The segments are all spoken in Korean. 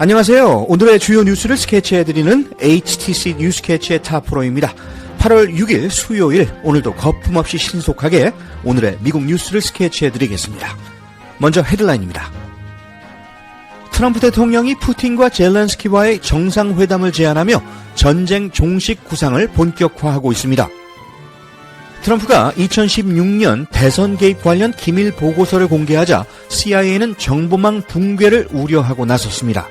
안녕하세요. 오늘의 주요 뉴스를 스케치해드리는 HTC 뉴스캐치의 타프로입니다. 8월 6일 수요일, 오늘도 거품없이 신속하게 오늘의 미국 뉴스를 스케치해드리겠습니다. 먼저 헤드라인입니다. 트럼프 대통령이 푸틴과 젤렌스키와의 정상회담을 제안하며 전쟁 종식 구상을 본격화하고 있습니다. 트럼프가 2016년 대선 개입 관련 기밀 보고서를 공개하자 CIA는 정보망 붕괴를 우려하고 나섰습니다.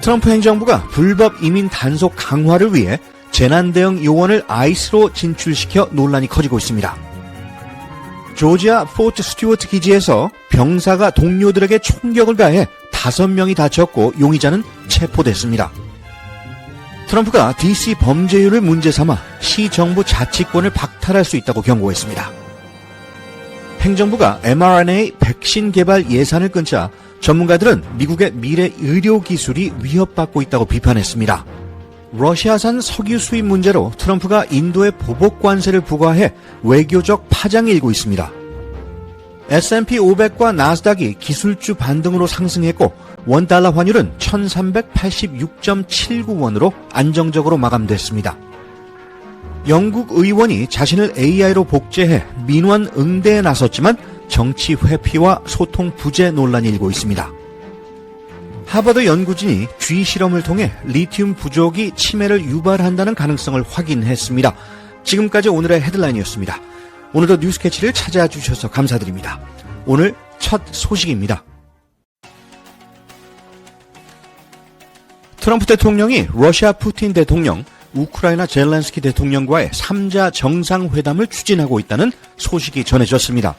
트럼프 행정부가 불법 이민 단속 강화를 위해 재난대응 요원을 아이스로 진출시켜 논란이 커지고 있습니다. 조지아 포트 스튜어트 기지에서 병사가 동료들에게 총격을 가해 5명이 다쳤고 용의자는 체포됐습니다. 트럼프가 DC 범죄율을 문제 삼아 시 정부 자치권을 박탈할 수 있다고 경고했습니다. 행정부가 mRNA 백신 개발 예산을 끊자 전문가들은 미국의 미래 의료기술이 위협받고 있다고 비판했습니다. 러시아산 석유 수입 문제로 트럼프가 인도에 보복 관세를 부과해 외교적 파장이 일고 있습니다. S&P 500과 나스닥이 기술주 반등으로 상승했고 원달러 환율은 1386.79원으로 안정적으로 마감됐습니다. 영국 의원이 자신을 AI로 복제해 민원 응대에 나섰지만 정치 회피와 소통 부재 논란이 일고 있습니다. 하버드 연구진이 쥐 실험을 통해 리튬 부족이 치매를 유발한다는 가능성을 확인했습니다. 지금까지 오늘의 헤드라인이었습니다. 오늘도 뉴스캐치를 찾아와 주셔서 감사드립니다. 오늘 첫 소식입니다. 트럼프 대통령이 러시아 푸틴 대통령, 우크라이나 젤렌스키 대통령과의 3자 정상회담을 추진하고 있다는 소식이 전해졌습니다.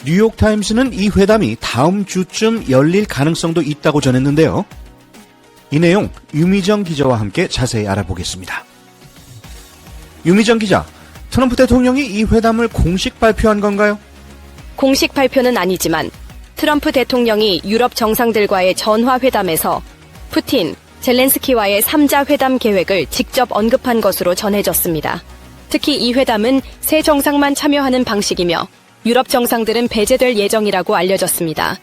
뉴욕타임스는 이 회담이 다음 주쯤 열릴 가능성도 있다고 전했는데요. 이 내용 유미정 기자와 함께 자세히 알아보겠습니다. 유미정 기자, 트럼프 대통령이 이 회담을 공식 발표한 건가요? 공식 발표는 아니지만 트럼프 대통령이 유럽 정상들과의 전화회담에서 푸틴, 젤렌스키와의 3자 회담 계획을 직접 언급한 것으로 전해졌습니다. 특히 이 회담은 세 정상만 참여하는 방식이며 유럽 정상들은 배제될 예정이라고 알려졌습니다.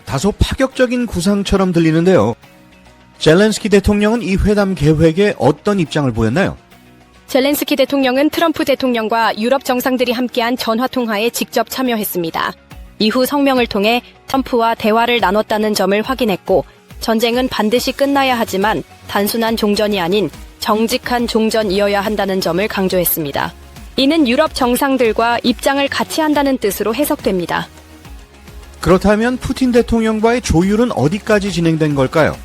다소 파격적인 구상처럼 들리는데요. 젤렌스키 대통령은 이 회담 계획에 어떤 입장을 보였나요? 젤렌스키 대통령은 트럼프 대통령과 유럽 정상들이 함께한 전화통화에 직접 참여했습니다. 이후 성명을 통해 트럼프와 대화를 나눴다는 점을 확인했고 전쟁은 반드시 끝나야 하지만 단순한 종전이 아닌 정직한 종전이어야 한다는 점을 강조했습니다. 이는 유럽 정상들과 입장을 같이 한다는 뜻으로 해석됩니다. 그렇다면 푸틴 대통령과의 조율은 어디까지 진행된 걸까요?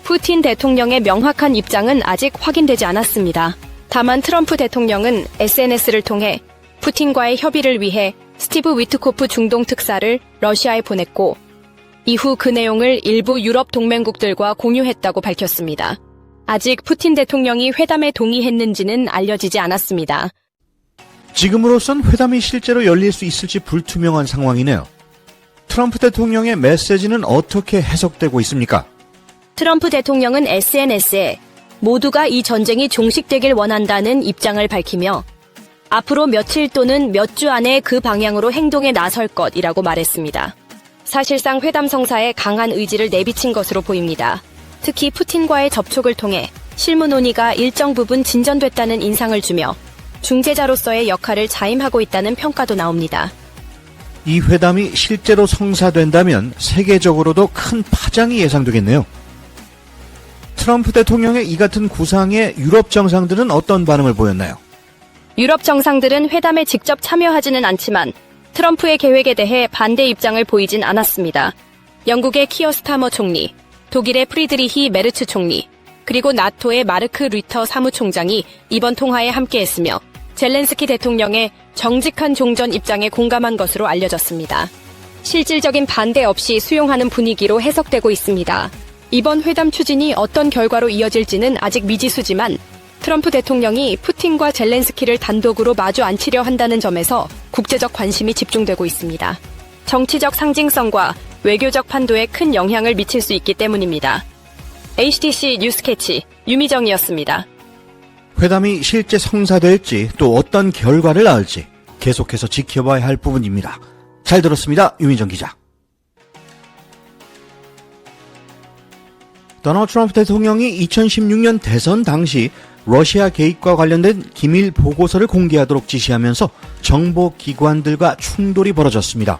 푸틴 대통령의 명확한 입장은 아직 확인되지 않았습니다. 다만 트럼프 대통령은 SNS를 통해 푸틴과의 협의를 위해 스티브 위트코프 중동 특사를 러시아에 보냈고 이후 그 내용을 일부 유럽 동맹국들과 공유했다고 밝혔습니다. 아직 푸틴 대통령이 회담에 동의했는지는 알려지지 않았습니다. 지금으로선 회담이 실제로 열릴 수 있을지 불투명한 상황이네요. 트럼프 대통령의 메시지는 어떻게 해석되고 있습니까? 트럼프 대통령은 SNS에 모두가 이 전쟁이 종식되길 원한다는 입장을 밝히며 앞으로 며칠 또는 몇 주 안에 그 방향으로 행동에 나설 것이라고 말했습니다. 사실상 회담 성사에 강한 의지를 내비친 것으로 보입니다. 특히 푸틴과의 접촉을 통해 실무 논의가 일정 부분 진전됐다는 인상을 주며 중재자로서의 역할을 자임하고 있다는 평가도 나옵니다. 이 회담이 실제로 성사된다면 세계적으로도 큰 파장이 예상되겠네요. 트럼프 대통령의 이 같은 구상에 유럽 정상들은 어떤 반응을 보였나요? 유럽 정상들은 회담에 직접 참여하지는 않지만 트럼프의 계획에 대해 반대 입장을 보이진 않았습니다. 영국의 키어 스타머 총리, 독일의 프리드리히 메르츠 총리, 그리고 나토의 마르크 류터 사무총장이 이번 통화에 함께했으며 젤렌스키 대통령의 정직한 종전 입장에 공감한 것으로 알려졌습니다. 실질적인 반대 없이 수용하는 분위기로 해석되고 있습니다. 이번 회담 추진이 어떤 결과로 이어질지는 아직 미지수지만 트럼프 대통령이 푸틴과 젤렌스키를 단독으로 마주 앉히려 한다는 점에서 국제적 관심이 집중되고 있습니다. 정치적 상징성과 외교적 판도에 큰 영향을 미칠 수 있기 때문입니다. HTC 뉴스캐치 유미정이었습니다. 회담이 실제 성사될지 또 어떤 결과를 낳을지 계속해서 지켜봐야 할 부분입니다. 잘 들었습니다. 유미정 기자. 도널드 트럼프 대통령이 2016년 대선 당시 러시아 개입과 관련된 기밀 보고서를 공개하도록 지시하면서 정보기관들과 충돌이 벌어졌습니다.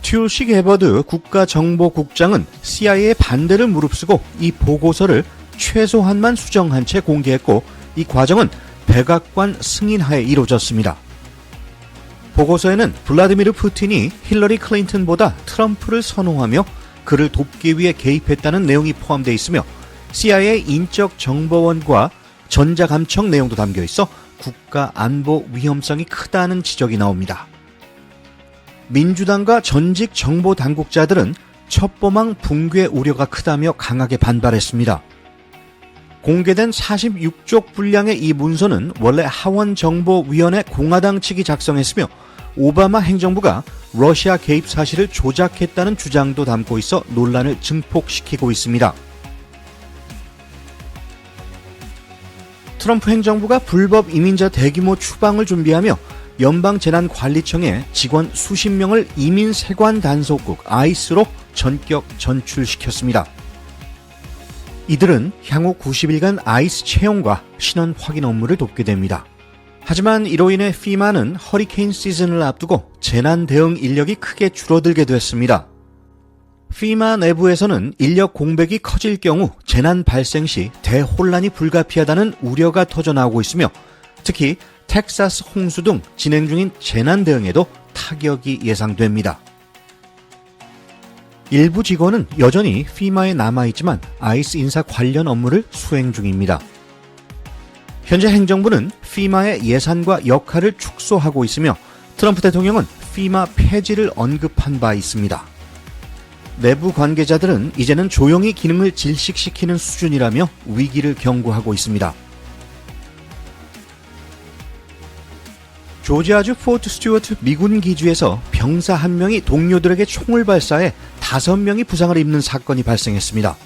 튤시 게버드 국가정보국장은 CIA의 반대를 무릅쓰고 이 보고서를 최소한만 수정한 채 공개했고, 이 과정은 백악관 승인하에 이루어졌습니다. 보고서에는 블라디미르 푸틴이 힐러리 클린턴보다 트럼프를 선호하며 그를 돕기 위해 개입했다는 내용이 포함되어 있으며, CIA 인적 정보원과 전자감청 내용도 담겨 있어 국가 안보 위험성이 크다는 지적이 나옵니다. 민주당과 전직 정보 당국자들은 첩보망 붕괴 우려가 크다며 강하게 반발했습니다. 공개된 46쪽 분량의 이 문서는 원래 하원정보위원회 공화당 측이 작성했으며, 오바마 행정부가 러시아 개입 사실을 조작했다는 주장도 담고 있어 논란을 증폭시키고 있습니다. 트럼프 행정부가 불법 이민자 대규모 추방을 준비하며 연방재난관리청에 직원 수십 명을 이민세관 단속국 ICE로 전격 전출시켰습니다. 이들은 향후 90일간 ICE 채용과 신원 확인 업무를 돕게 됩니다. 하지만 이로 인해 FEMA는 허리케인 시즌을 앞두고 재난 대응 인력이 크게 줄어들게 됐습니다. FEMA 내부에서는 인력 공백이 커질 경우 재난 발생 시 대혼란이 불가피하다는 우려가 터져나오고 있으며, 특히 텍사스 홍수 등 진행 중인 재난 대응에도 타격이 예상됩니다. 일부 직원은 여전히 FEMA에 남아있지만 ICE 인사 관련 업무를 수행 중입니다. 현재 행정부는 FEMA의 예산과 역할을 축소하고 있으며, 트럼프 대통령은 FEMA 폐지를 언급한 바 있습니다. 내부 관계자들은 이제는 조용히 기능을 질식시키는 수준이라며 위기를 경고하고 있습니다. 조지아주 포트 스튜어트 미군 기지에서 병사 1명이 동료들에게 총을 발사해 5명이 부상을 입는 사건이 발생했습니다.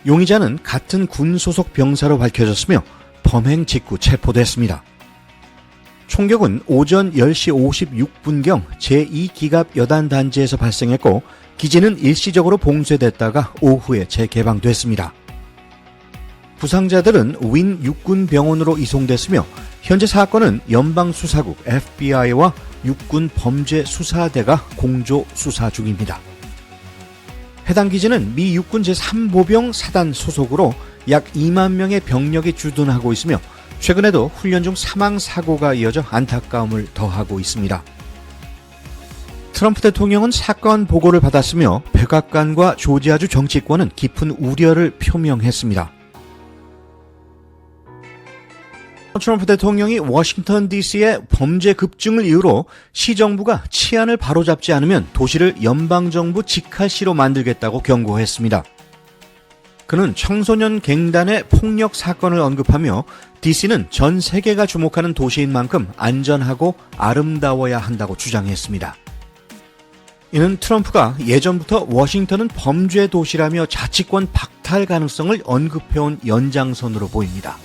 용의자는 같은 군 소속 병사로 밝혀졌으며 범행 직후 체포됐습니다. 총격은 오전 10시 56분경 제2기갑 여단 단지에서 발생했고, 기지는 일시적으로 봉쇄됐다가 오후에 재개방됐습니다. 부상자들은 윈 육군병원으로 이송됐으며, 현재 사건은 연방수사국 FBI와 육군범죄수사대가 공조 수사 중입니다. 해당 기지는 미 육군 제3보병 사단 소속으로 약 2만 명의 병력이 주둔하고 있으며, 최근에도 훈련 중 사망사고가 이어져 안타까움을 더하고 있습니다. 트럼프 대통령은 사건 보고를 받았으며 백악관과 조지아주 정치권은 깊은 우려를 표명했습니다. 트럼프 대통령이 워싱턴 DC의 범죄 급증을 이유로 시정부가 치안을 바로잡지 않으면 도시를 연방정부 직할시로 만들겠다고 경고했습니다. 그는 청소년 갱단의 폭력 사건을 언급하며 DC는 전 세계가 주목하는 도시인 만큼 안전하고 아름다워야 한다고 주장했습니다. 이는 트럼프가 예전부터 워싱턴은 범죄 도시라며 자치권 박탈 가능성을 언급해온 연장선으로 보입니다.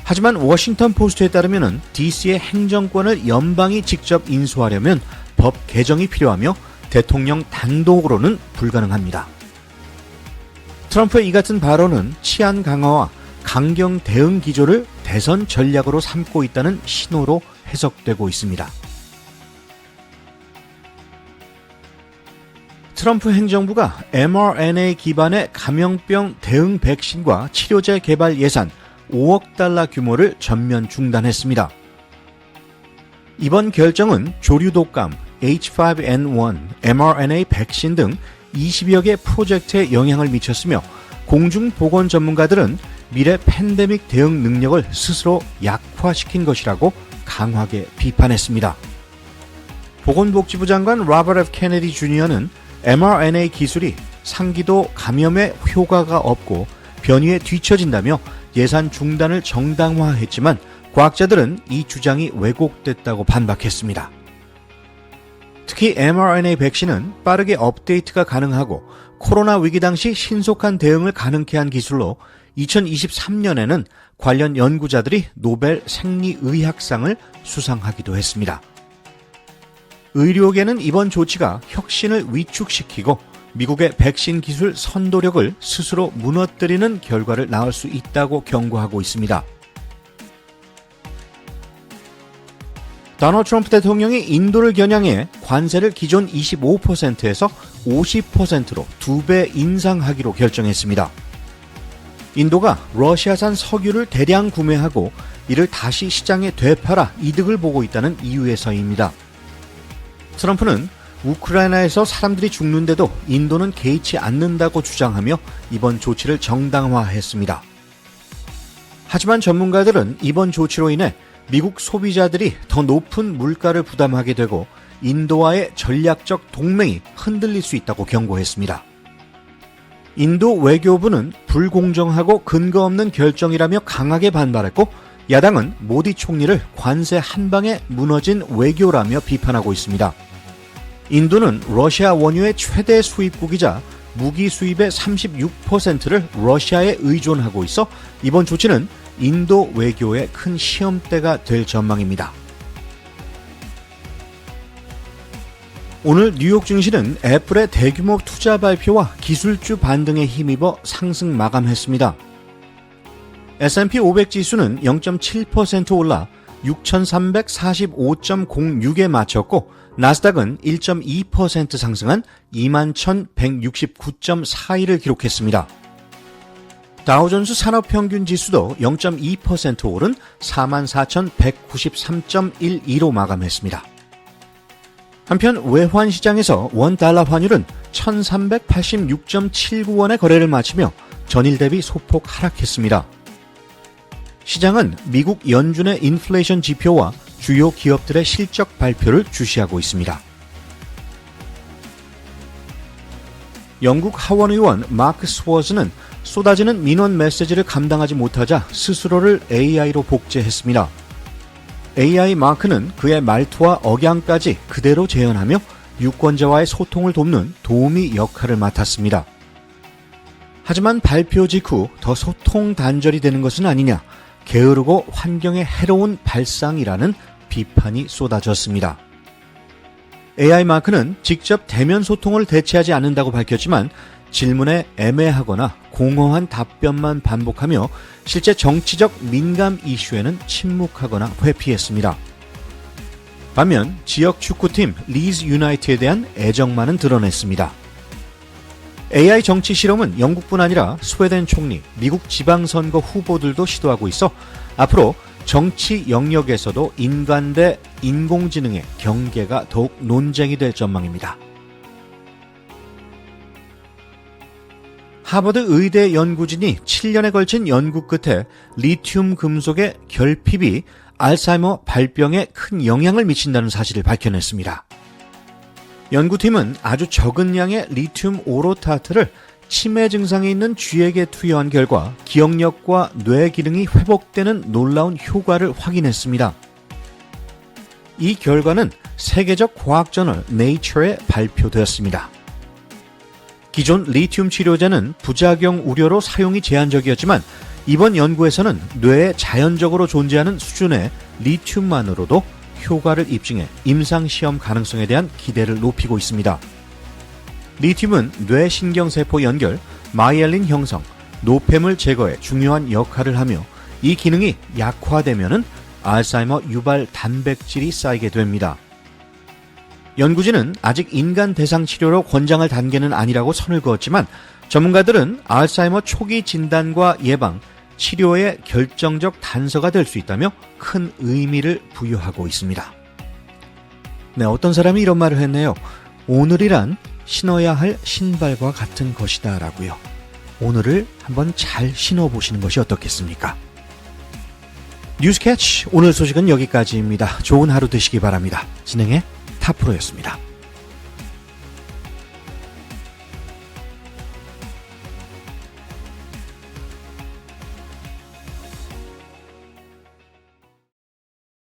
하지만 워싱턴 포스트에 따르면 DC의 행정권을 연방이 직접 인수하려면 법 개정이 필요하며 대통령 단독으로는 불가능합니다. 트럼프의 이 같은 발언은 치안 강화와 강경 대응 기조를 대선 전략으로 삼고 있다는 신호로 해석되고 있습니다. 트럼프 행정부가 mRNA 기반의 감염병 대응 백신과 치료제 개발 예산 5억 달러 규모를 전면 중단했습니다. 이번 결정은 조류 독감, H5N1, mRNA 백신 등 20여 개 프로젝트에 영향을 미쳤으며, 공중보건 전문가들은 미래 팬데믹 대응 능력을 스스로 약화시킨 것이라고 강하게 비판했습니다. 보건복지부 장관 로버트 F. 케네디 주니어는 mRNA 기술이 상기도 감염에 효과가 없고 변이에 뒤처진다며 예산 중단을 정당화했지만, 과학자들은 이 주장이 왜곡됐다고 반박했습니다. 특히 mRNA 백신은 빠르게 업데이트가 가능하고 코로나 위기 당시 신속한 대응을 가능케 한 기술로 2023년에는 관련 연구자들이 노벨 생리의학상을 수상하기도 했습니다. 의료계는 이번 조치가 혁신을 위축시키고 미국의 백신 기술 선도력을 스스로 무너뜨리는 결과를 낳을 수 있다고 경고하고 있습니다. 도널드 트럼프 대통령이 인도를 겨냥해 관세를 기존 25%에서 50%로 2배 인상하기로 결정했습니다. 인도가 러시아산 석유를 대량 구매하고 이를 다시 시장에 되팔아 이득을 보고 있다는 이유에서입니다. 트럼프는 우크라이나에서 사람들이 죽는데도 인도는 개의치 않는다고 주장하며 이번 조치를 정당화했습니다. 하지만 전문가들은 이번 조치로 인해 미국 소비자들이 더 높은 물가를 부담하게 되고 인도와의 전략적 동맹이 흔들릴 수 있다고 경고했습니다. 인도 외교부는 불공정하고 근거 없는 결정이라며 강하게 반발했고 야당은 모디 총리를 관세 한 방에 무너진 외교라며 비판하고 있습니다. 인도는 러시아 원유의 최대 수입국이자 무기 수입의 36%를 러시아에 의존하고 있어 이번 조치는 인도 외교의 큰 시험대가 될 전망입니다. 오늘 뉴욕 증시는 애플의 대규모 투자 발표와 기술주 반등에 힘입어 상승 마감했습니다. S&P 500 지수는 0.7% 올라 6,345.06에 마쳤고 나스닥은 1.2% 상승한 21,169.42를 기록했습니다. 다우존스 산업평균 지수도 0.2% 오른 44,193.12로 마감했습니다. 한편 외환시장에서 원달러 환율은 1,386.79원의 거래를 마치며 전일 대비 소폭 하락했습니다. 시장은 미국 연준의 인플레이션 지표와 주요 기업들의 실적 발표를 주시하고 있습니다. 영국 하원의원 마크 스워즈는 쏟아지는 민원 메시지를 감당하지 못하자 스스로를 AI로 복제했습니다. AI 마크는 그의 말투와 억양까지 그대로 재현하며 유권자와의 소통을 돕는 도우미 역할을 맡았습니다. 하지만 발표 직후 더 소통 단절이 되는 것은 아니냐, 게으르고 환경에 해로운 발상이라는 비판이 쏟아졌습니다. AI 마크는 직접 대면 소통을 대체하지 않는다고 밝혔지만 질문에 애매하거나 공허한 답변만 반복하며 실제 정치적 민감 이슈에는 침묵하거나 회피했습니다. 반면 지역 축구팀 리즈 유나이티드에 대한 애정만은 드러냈습니다. AI 정치 실험은 영국뿐 아니라 스웨덴 총리, 미국 지방선거 후보들도 시도하고 있어 앞으로 정치 영역에서도 인간 대 인공지능의 경계가 더욱 논쟁이 될 전망입니다. 하버드 의대 연구진이 7년에 걸친 연구 끝에 리튬 금속의 결핍이 알츠하이머 발병에 큰 영향을 미친다는 사실을 밝혀냈습니다. 연구팀은 아주 적은 양의 리튬 오로타트를 치매 증상이 있는 쥐에게 투여한 결과 기억력과 뇌 기능이 회복되는 놀라운 효과를 확인했습니다. 이 결과는 세계적 과학저널 네이처에 발표되었습니다. 기존 리튬 치료제는 부작용 우려로 사용이 제한적이었지만 이번 연구에서는 뇌에 자연적으로 존재하는 수준의 리튬만으로도 효과를 입증해 임상시험 가능성에 대한 기대를 높이고 있습니다. 리튬은 뇌신경세포 연결, 마이엘린 형성, 노폐물 제거에 중요한 역할을 하며 이 기능이 약화되면은 알츠하이머 유발 단백질이 쌓이게 됩니다. 연구진은 아직 인간 대상 치료로 권장할 단계는 아니라고 선을 그었지만 전문가들은 알츠하이머 초기 진단과 예방, 치료의 결정적 단서가 될 수 있다며 큰 의미를 부여하고 있습니다. 네, 어떤 사람이 이런 말을 했네요. 오늘이란 신어야 할 신발과 같은 것이다 라고요. 오늘을 한번 잘 신어보시는 것이 어떻겠습니까? 뉴스캐치 오늘 소식은 여기까지입니다. 좋은 하루 되시기 바랍니다. 진행의 타프로였습니다.